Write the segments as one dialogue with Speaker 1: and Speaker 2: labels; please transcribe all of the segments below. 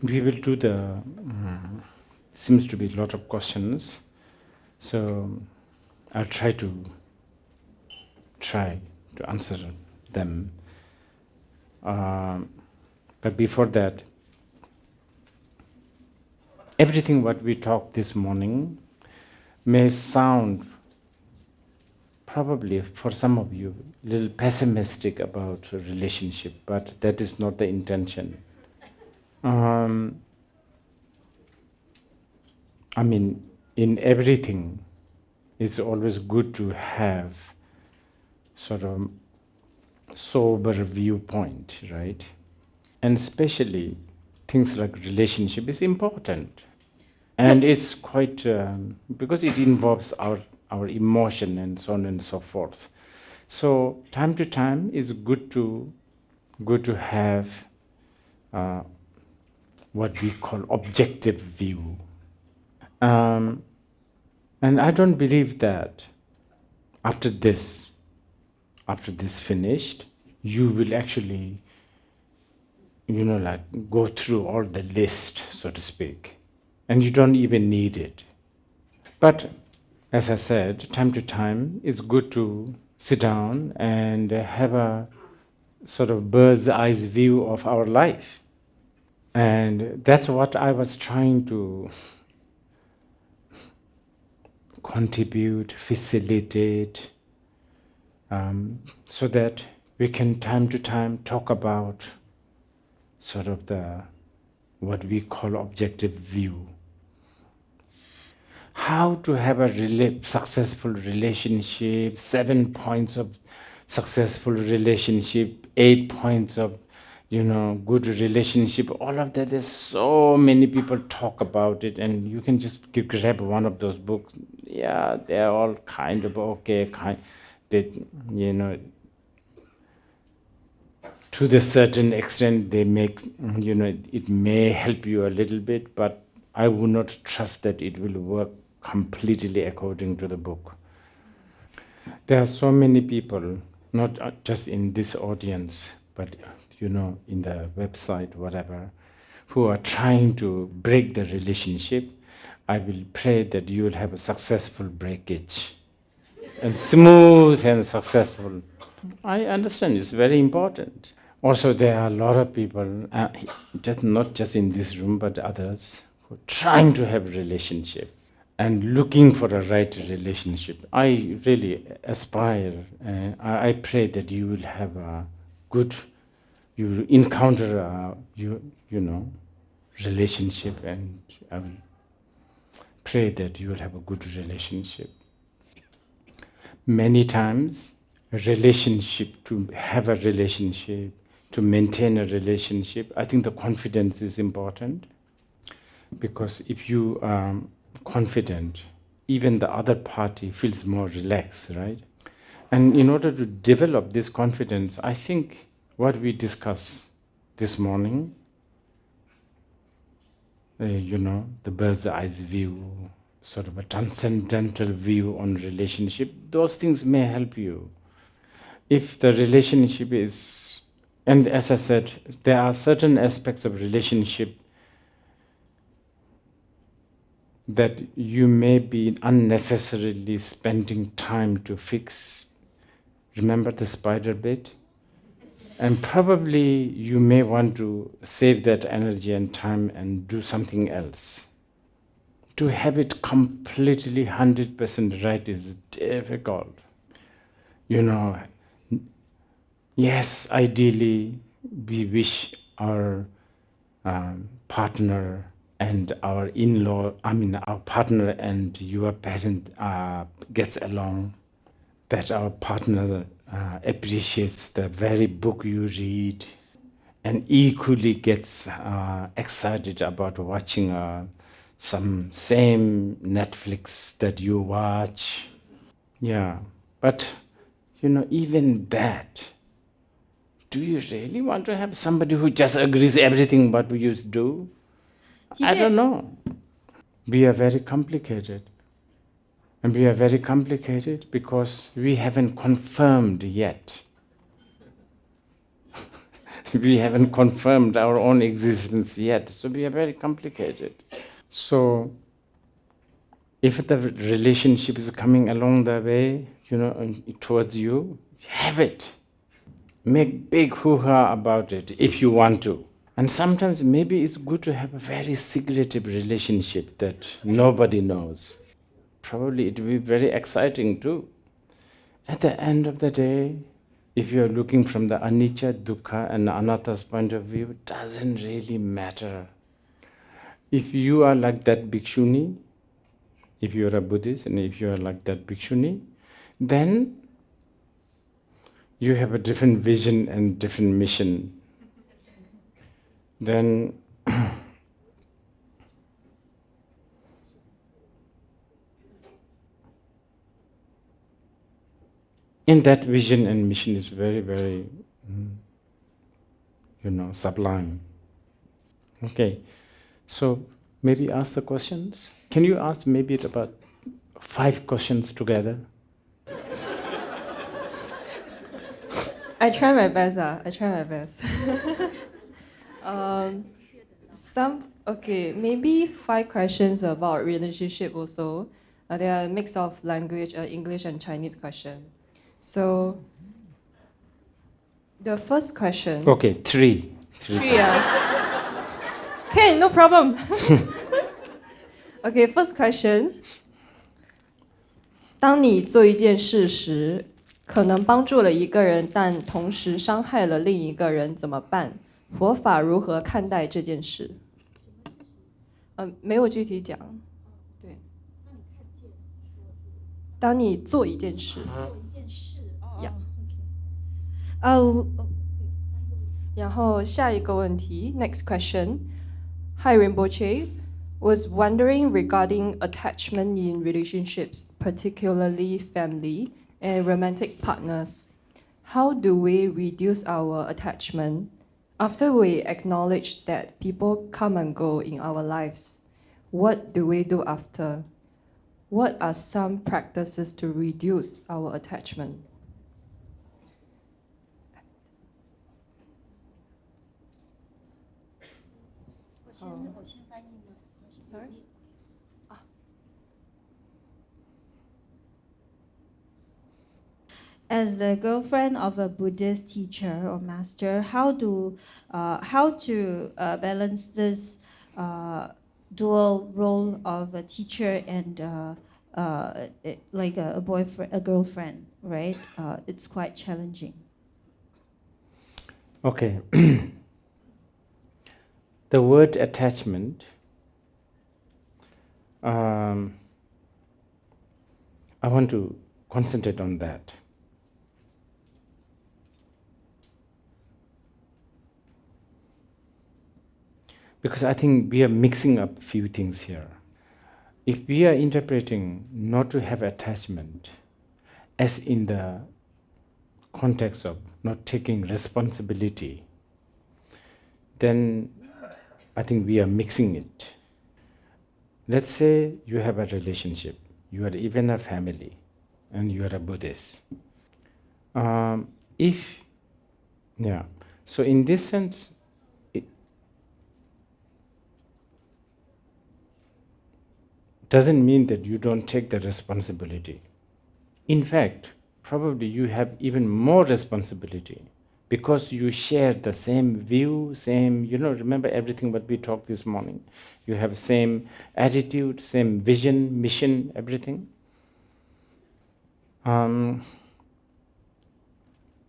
Speaker 1: we will do the, seems to be a lot of questions, so I'll try to answer them. But before that, everything what we talked this morning may sound probably for some of you a little pessimistic about a relationship, but that is not the intention. I mean, in everything, it's always good to have sort of sober viewpoint, right? And especially things like relationship is important. And it's quite, because it involves our emotion and so on and so forth. So time to time is good to have what we call objective view. And I don't believe that after this finished, you will actually, like go through all the list, so to speak. And you don't even need it. But as I said, time to time, it's good to sit down and have a sort of bird's eye view of our life. And that's what I was trying to contribute, facilitate, so that we can time to time talk about sort of the what we call objective view. How to have a successful relationship, 7 points of successful relationship, 8 points of good relationship. All of that, there's so many people talk about it, and you can just grab one of those books. Yeah, they're all kind of okay, to the certain extent they make, it may help you a little bit, but I would not trust that it will work completely according to the book. There are so many people, not just in this audience, but in the website, whatever, who are trying to break the relationship. I will pray that you will have a successful breakage, and smooth and successful. I understand it's very important. Also, there are a lot of people, not just in this room, but others, who are trying to have a relationship and looking for a right relationship. I really aspire, I pray that you will have a good, you will encounter a, relationship, and I will pray that you will have a good relationship. Many times, to have a relationship, to maintain a relationship, I think the confidence is important, because if you are confident, even the other party feels more relaxed, right? And in order to develop this confidence, I think what we discussed this morning, the bird's eye view, sort of a transcendental view on relationship, those things may help you. If the relationship is, and as I said, there are certain aspects of relationship that you may be unnecessarily spending time to fix. Remember the spider bit? And probably you may want to save that energy and time and do something else. To have it completely 100% right is difficult. Yes, ideally, we wish our partner and our in-law, our partner and your parent gets along, that our partner appreciates the very book you read, and equally gets excited about watching some same Netflix that you watch. Yeah, but even that, do you really want to have somebody who just agrees everything what you do? I don't know. We are very complicated. And we are very complicated because we haven't confirmed yet. We haven't confirmed our own existence yet, so we are very complicated. So, if the relationship is coming along the way, towards you, have it. Make big hoo-ha about it if you want to. And sometimes maybe it's good to have a very secretive relationship that nobody knows. Probably it will be very exciting too. At the end of the day, if you are looking from the anicca, dukkha and anatta's point of view, it doesn't really matter. If you are like that bhikshuni, if you are a Buddhist and if you are like that bhikshuni, then you have a different vision and different mission. Then in that vision and mission is very, very, sublime. Okay, so maybe ask the questions. Can you ask maybe about 5 questions together?
Speaker 2: I try my best. I try my best. Maybe 5 questions about relationship also. They are a mix of language, English and Chinese question. So, the first question.
Speaker 1: Okay, 3.
Speaker 2: 3. Okay, no problem. Okay, first question. 当你做一件事时，可能帮助了一个人，但同时伤害了另一个人，怎么办？佛法如何看待这件事？没有具体讲。对。当你做一件事。然后下一个问题 ，next question. Hi Rinpoche, was wondering regarding attachment in relationships, particularly family and romantic partners. How do we reduce our attachment after we acknowledge that people come and go in our lives? What do we do after? What are some practices to reduce our attachment? Sorry?
Speaker 3: As the girlfriend of a Buddhist teacher or master, how to balance this dual role of a teacher and like a boyfriend, a girlfriend, right? It's quite challenging.
Speaker 1: Okay. The word attachment, I want to concentrate on that. Because I think we are mixing up a few things here. If we are interpreting not to have attachment as in the context of not taking responsibility, then I think we are mixing it. Let's say you have a relationship, you are even a family, and you are a Buddhist. So in this sense, it doesn't mean that you don't take the responsibility. In fact, probably you have even more responsibility because you share the same view, same, remember everything what we talked this morning. You have same attitude, same vision, mission, everything.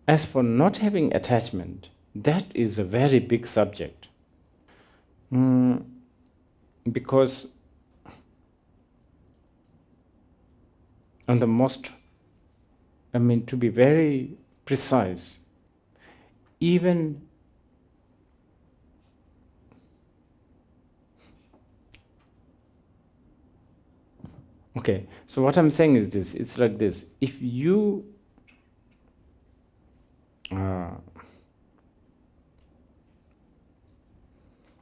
Speaker 1: As for not having attachment, that is a very big subject. Because on the most, to be very precise, even okay, so what I'm saying is this, it's like this. If you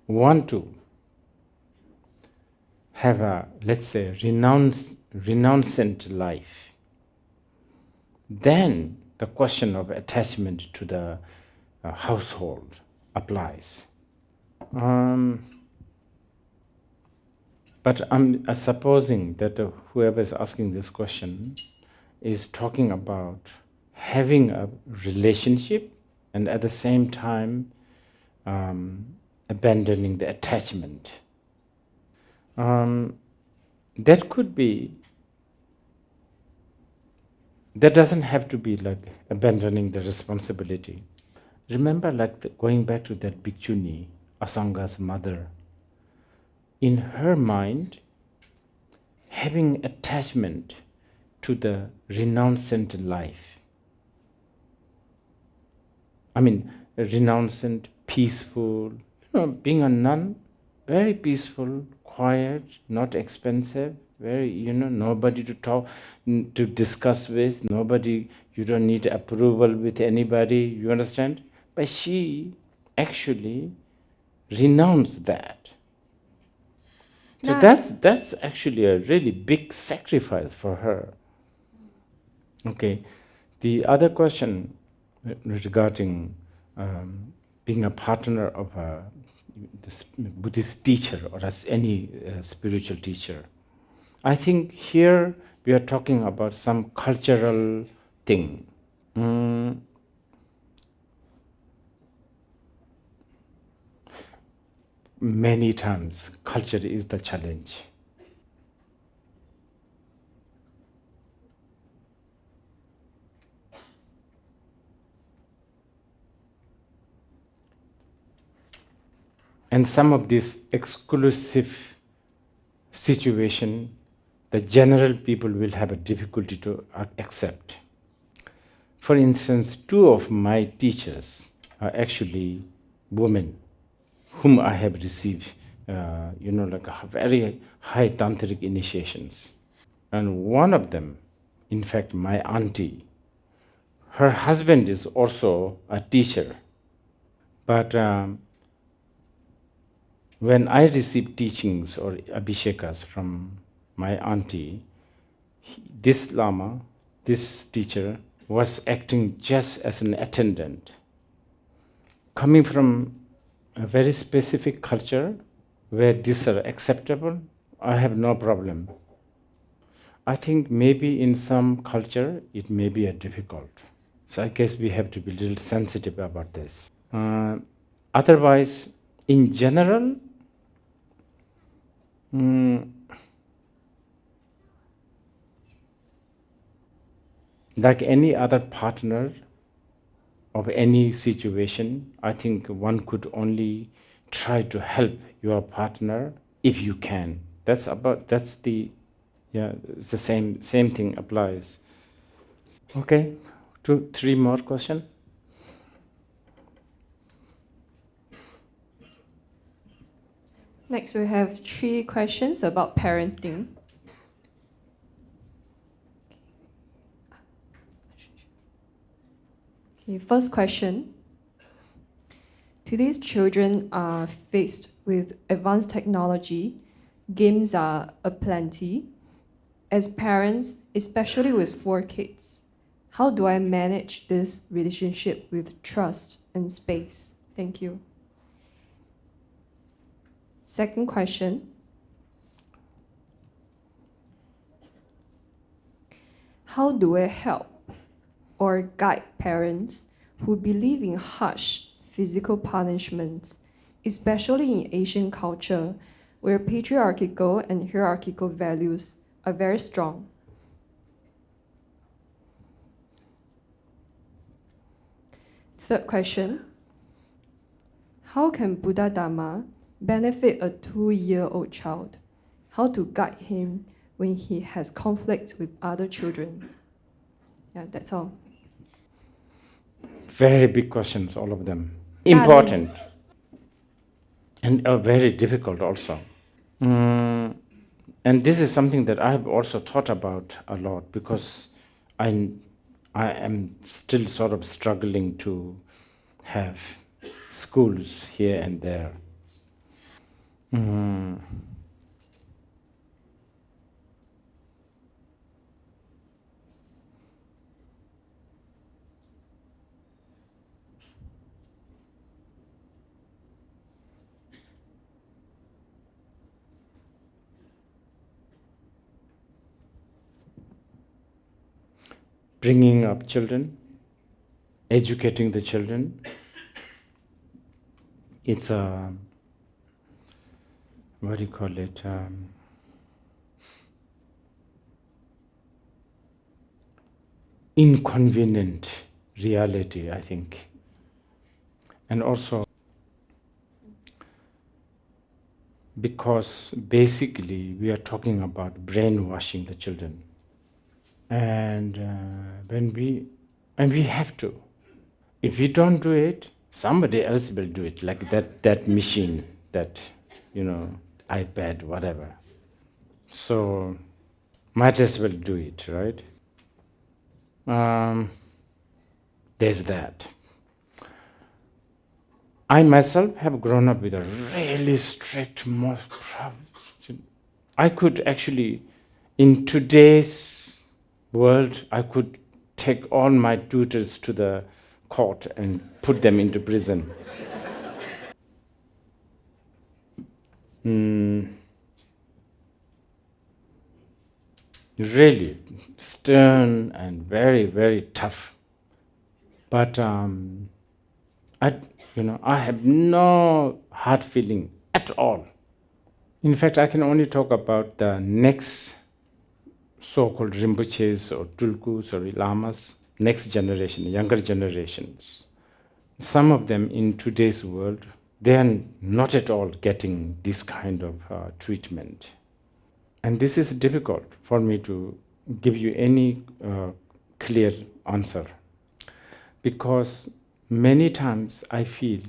Speaker 1: want to have a, let's say, renouncent life, then the question of attachment to the household, applies. But I'm supposing that whoever is asking this question is talking about having a relationship and at the same time abandoning the attachment. That could be, that doesn't have to be like abandoning the responsibility. Remember, like going back to that Bhikshuni, Asanga's mother, in her mind, having attachment to the renouncant life. I mean, a renouncant, peaceful, being a nun, very peaceful, quiet, not expensive, very, nobody to talk, to discuss with, nobody, you don't need approval with anybody, you understand? But she actually renounced that. So
Speaker 3: Now,
Speaker 1: that's actually a really big sacrifice for her. Okay, the other question regarding being a partner of this Buddhist teacher or as any spiritual teacher, I think here we are talking about some cultural thing. Many times, culture is the challenge. And some of this exclusive situation, the general people will have a difficulty to accept. For instance, two of my teachers are actually women whom I have received, like a very high tantric initiations. And one of them, in fact, my auntie, her husband is also a teacher. But when I received teachings or abhishekas from my auntie, this Lama, this teacher, was acting just as an attendant. Coming from a very specific culture where these are acceptable, I have no problem. I think maybe in some culture it may be a difficult. So I guess we have to be a little sensitive about this. Otherwise, in general, like any other partner of any situation, I think one could only try to help your partner if you can. It's the same thing applies. Okay, 3 more questions.
Speaker 2: Next, we have 3 questions about parenting. Okay, first question. Today's children are faced with advanced technology. Games are aplenty. As parents, especially with 4 kids, how do I manage this relationship with trust and space? Thank you. Second question. How do I help or guide parents who believe in harsh physical punishments, especially in Asian culture, where patriarchal and hierarchical values are very strong? Third question. How can Buddha Dharma benefit a 2-year-old child? How to guide him when he has conflicts with other children? Yeah, that's all.
Speaker 1: Very big questions, all of them. Important. And very difficult also. And this is something that I have also thought about a lot, because I am still sort of struggling to have schools here and there. bringing up children, educating the children. It's a, what do you call it? Inconvenient reality, I think. And also because basically we are talking about brainwashing the children. And we have to. If we don't do it, somebody else will do it, like that machine, that, iPad, whatever. So might as well do it, right? There's that. I myself have grown up with a really strict, I could actually, in today's world, I could take all my tutors to the court and put them into prison. Really stern and very, very tough. But I have no hard feeling at all. In fact, I can only talk about the next so-called Rinpoches or Tulkus or Lamas, next generation, younger generations. Some of them in today's world, they are not at all getting this kind of treatment. And this is difficult for me to give you any clear answer. Because many times I feel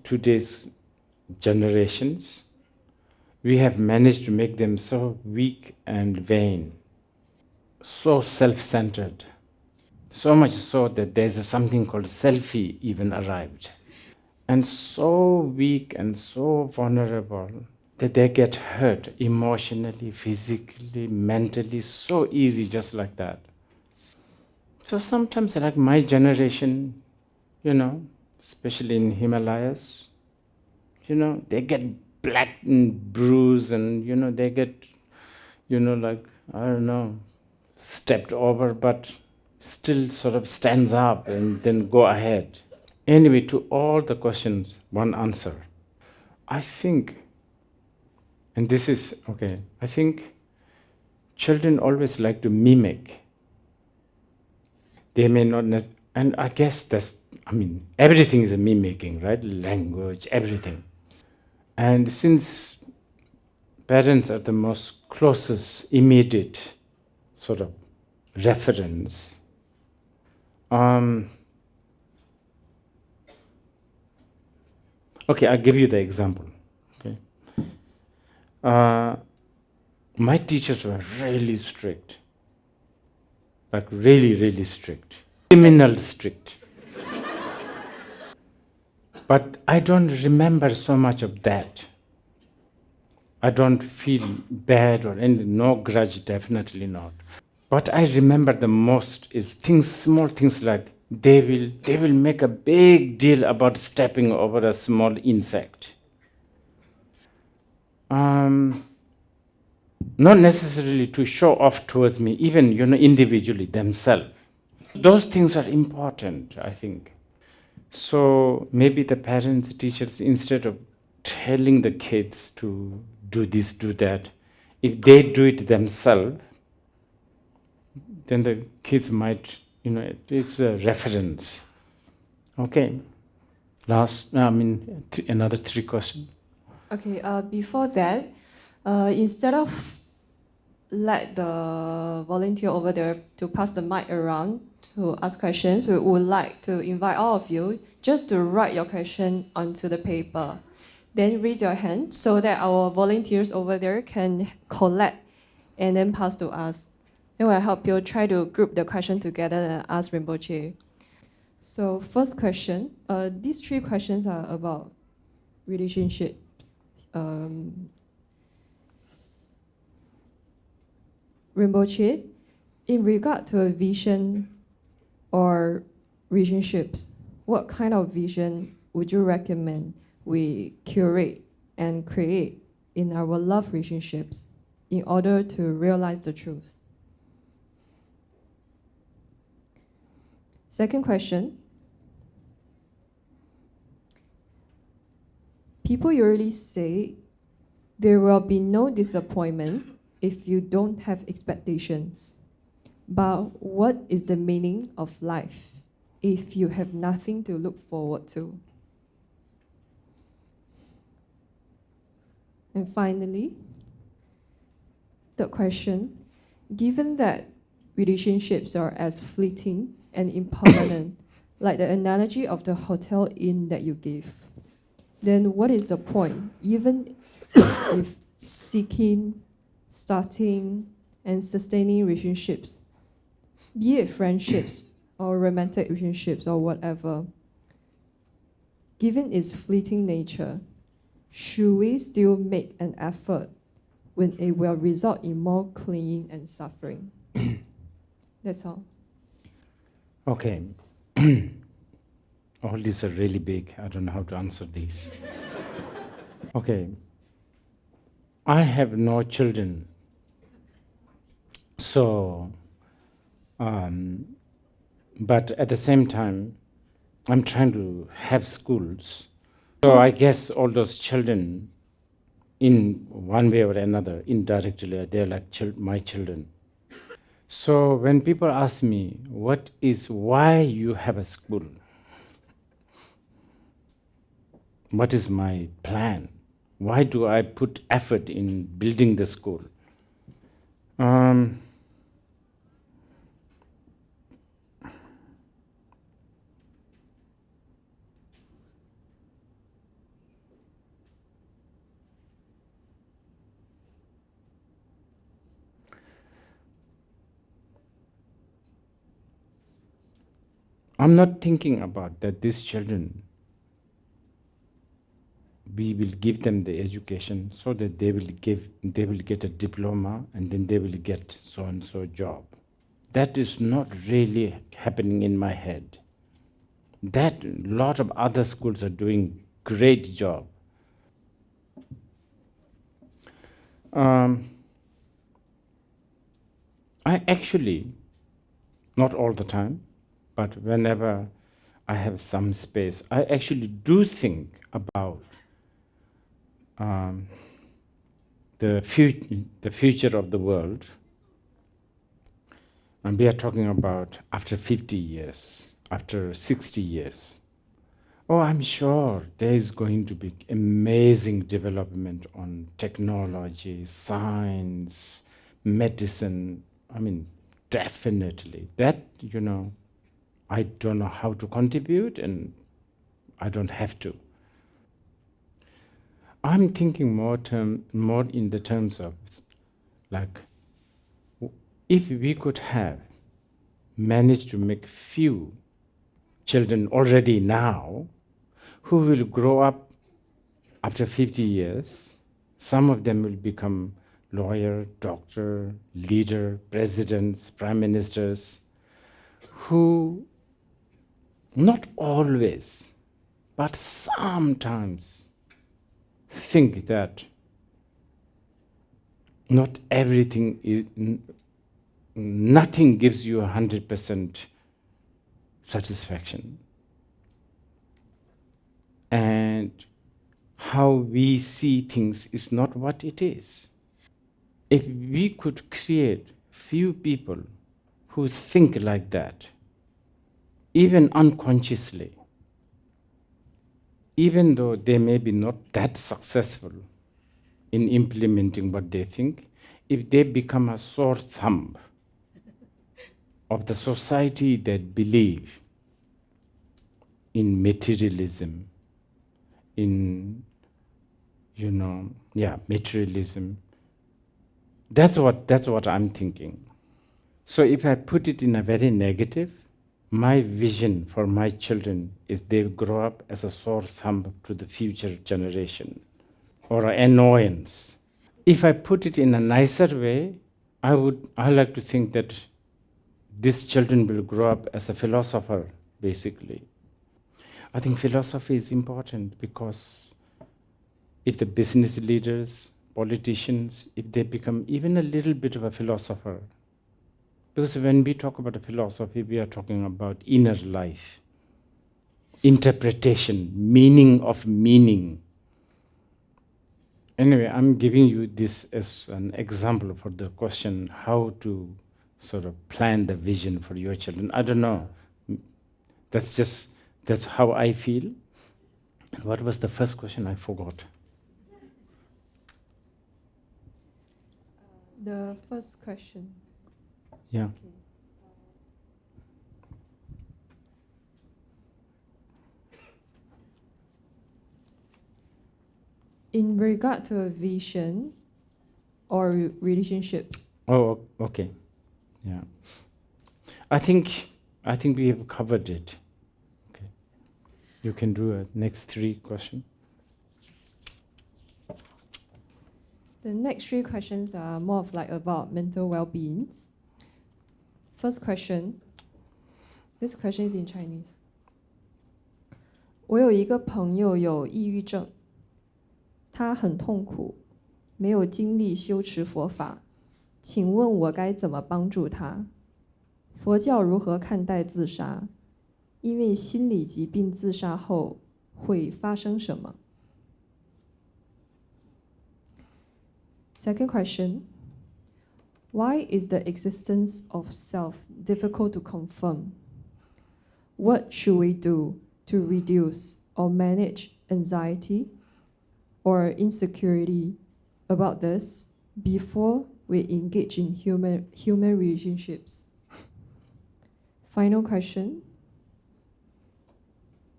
Speaker 1: today's generations, we have managed to make them so weak and vain, so self-centered, so much so that there's something called selfie even arrived, and so weak and so vulnerable that they get hurt emotionally, physically, mentally, so easy, just like that. So sometimes, like my generation, especially in Himalayas, they get black and bruised, and they get, like, I don't know, stepped over, but still sort of stands up and then go ahead. Anyway, to all the questions, one answer. I think, and this is okay, I think children always like to mimic. They may not, and I guess everything is a mimicking, right? Language, everything. And since parents are the most closest, immediate sort of reference, okay, I'll give you the example. Okay, my teachers were really strict, like really, really strict, criminal strict. But I don't remember so much of that. I don't feel bad or anything, no grudge, definitely not. What I remember the most is small things like they will make a big deal about stepping over a small insect. Not necessarily to show off towards me, even individually themselves. Those things are important, I think. So maybe the parents, teachers, instead of telling the kids to do this, do that, if they do it themselves, then the kids might, it's a reference. Okay. Another 3 questions.
Speaker 2: Okay, before that, instead of let the volunteer over there to pass the mic around to ask questions, we would like to invite all of you just to write your question onto the paper. Then raise your hand so that our volunteers over there can collect and then pass to us. Then we'll help you try to group the question together and ask Rinpoche. So first question, these 3 questions are about relationships. Rinpoche, in regard to a vision or relationships, what kind of vision would you recommend we curate and create in our love relationships in order to realize the truth? Second question. People usually say there will be no disappointment if you don't have expectations. But what is the meaning of life if you have nothing to look forward to? And finally, third question. Given that relationships are as fleeting and impermanent, like the analogy of the hotel inn that you gave, then what is the point, even if seeking, starting, and sustaining relationships, be it friendships or romantic relationships or whatever, given its fleeting nature, should we still make an effort when it will result in more clinging and suffering? That's all.
Speaker 1: Okay. All these are really big. I don't know how to answer these. Okay. I have no children. So, but at the same time, I'm trying to have schools. So I guess all those children, in one way or another, indirectly, they're like my children. So when people ask me, why you have a school? What is my plan? Why do I put effort in building the school? I'm not thinking about that these children, we will give them the education so that they will get a diploma and then they will get so and so job. That is not really happening in my head. That lot of other schools are doing great job. I actually, not all the time, but whenever I have some space, I actually do think about the future of the world. And we are talking about after 50 years, after 60 years. Oh, I'm sure there is going to be amazing development on technology, science, medicine. I mean, definitely. That, I don't know how to contribute and I don't have to. I'm thinking more in the terms of like, if we could have managed to make few children already now who will grow up after 50 years, some of them will become lawyer, doctor, leader, presidents, prime ministers, who not always, but sometimes think that not everything is, nothing gives you 100% satisfaction. And how we see things is not what it is. If we could create few people who think like that, even unconsciously, even though they may be not that successful in implementing what they think, if they become a sore thumb of the society that believe in materialism, in materialism, that's what I'm thinking. So if I put it in a very negative, my vision for my children is they grow up as a sore thumb to the future generation or an annoyance. If I put it in a nicer way, I like to think that these children will grow up as a philosopher, basically. I think philosophy is important because if the business leaders, politicians, if they become even a little bit of a philosopher, Because when we talk about a philosophy, we are talking about inner life, interpretation, meaning of meaning. Anyway, I'm giving you this as an example for the question how to sort of plan the vision for your children. I don't know. That's how I feel. And what was the first question? I forgot.
Speaker 2: The first question.
Speaker 1: Yeah.
Speaker 2: Okay. In regard to a vision or relationships.
Speaker 1: Oh, okay. Yeah. I think we have covered it. Okay. You can do a next 3 questions.
Speaker 2: The next 3 questions are more of like about mental well-being. First question. This question is in Chinese. 我有一个朋友有抑郁症，他很痛苦，没有精力修持佛法，请问我该怎么帮助他？佛教如何看待自杀？因为心理疾病自杀后会发生什么？ Second question. Why is the existence of self difficult to confirm? What should we do to reduce or manage anxiety or insecurity about this before we engage in human relationships? Final question.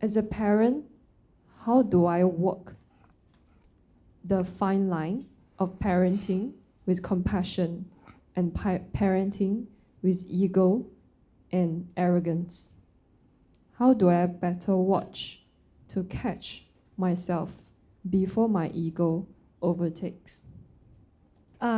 Speaker 2: As a parent, how do I walk the fine line of parenting with compassion and parenting with ego and arrogance? How do I better watch to catch myself before my ego overtakes?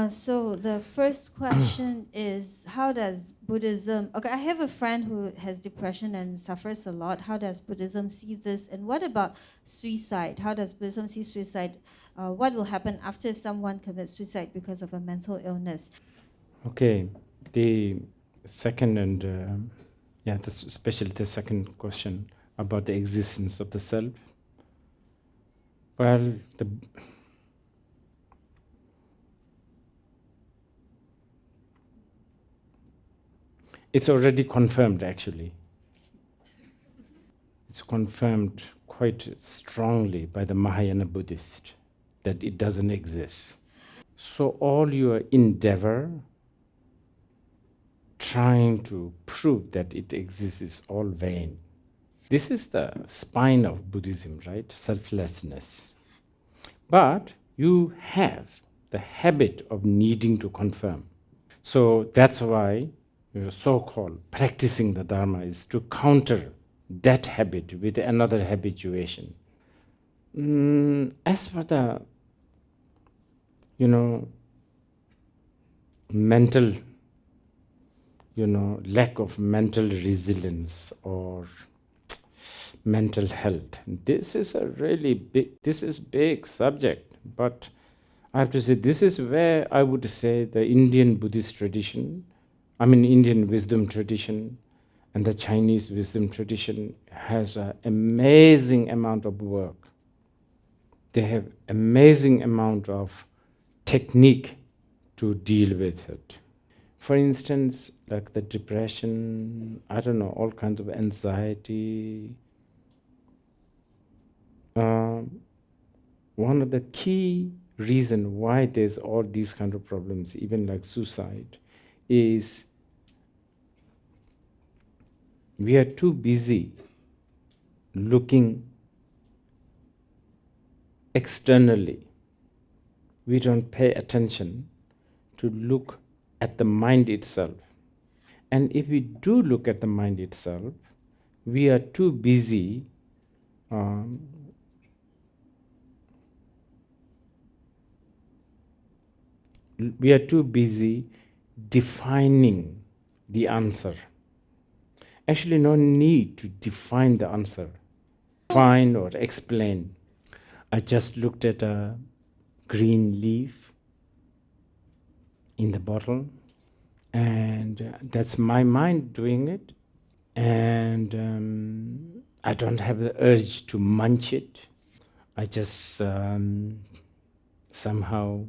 Speaker 3: So the first question is, how does Buddhism... Okay, I have a friend who has depression and suffers a lot. How does Buddhism see this? And what about suicide? How does Buddhism see suicide? What will happen after someone commits suicide because of a mental illness?
Speaker 1: Okay, the second and especially the second question about the existence of the self. Well, it's already confirmed, actually. It's confirmed quite strongly by the Mahayana Buddhist that it doesn't exist. So all your endeavor trying to prove that it exists is all vain. This is the spine of Buddhism, right? Selflessness. But you have the habit of needing to confirm. So that's why your so-called practicing the Dharma is to counter that habit with another habituation. As for the, mental, lack of mental resilience or mental health, this is a really big subject. But I have to say, this is where I would say the Indian Buddhist tradition, Indian wisdom tradition, and the Chinese wisdom tradition has an amazing amount of work. They have amazing amount of technique to deal with it. For instance, like the depression, all kinds of anxiety. One of the key reasons why there's all these kind of problems, even like suicide, is we are too busy looking externally. We don't pay attention to look at the mind itself. And if we do look at the mind itself, we are too busy defining the answer. Actually, no need to define the answer, define or explain. I just looked at green leaf in the bottle, And that's my mind doing it. And I don't have the urge to munch it. I just somehow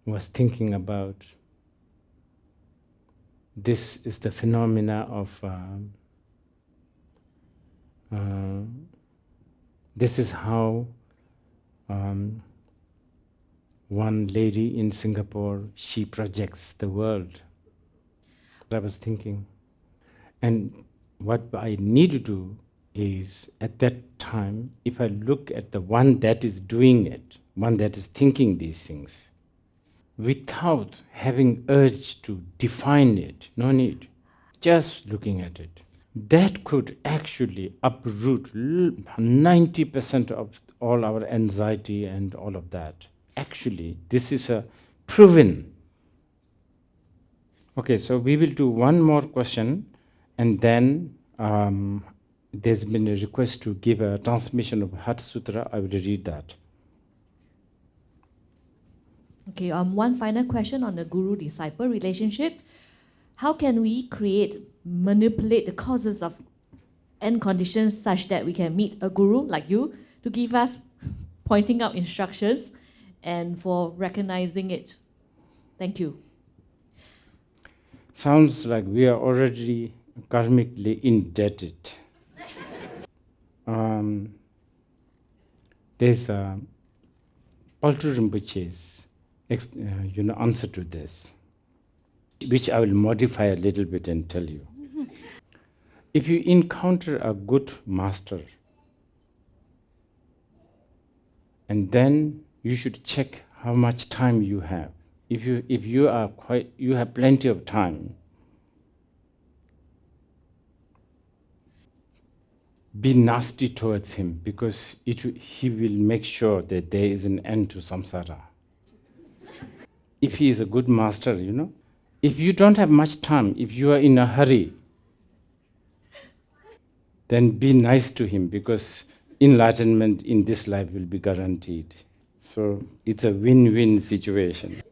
Speaker 1: was thinking about this is the phenomena of this is how one lady in Singapore, she projects the world. I was thinking, and what I need to do is at that time, if I look at the one that is doing it, one that is thinking these things, without having urge to define it, no need, just looking at it, that could actually uproot 90% of all our anxiety and all of that. Actually, this is a proven. Okay, so we will do one more question, and then there's been a request to give a transmission of Hatha Sutra. I will read that.
Speaker 4: Okay, one final question on the guru-disciple relationship. How can we manipulate the causes of and conditions such that we can meet a guru like you to give us pointing out instructions and for recognizing it? Thank you.
Speaker 1: Sounds like we are already karmically indebted. There's a Paltu Rinpoche's answer to this, which I will modify a little bit and tell you. If you encounter a good master, and then you should check how much time you have. If you have plenty of time, be nasty towards him, because he will make sure that there is an end to samsara. If he is a good master, if you don't have much time, if you are in a hurry, then be nice to him, because enlightenment in this life will be guaranteed. So it's a win-win situation.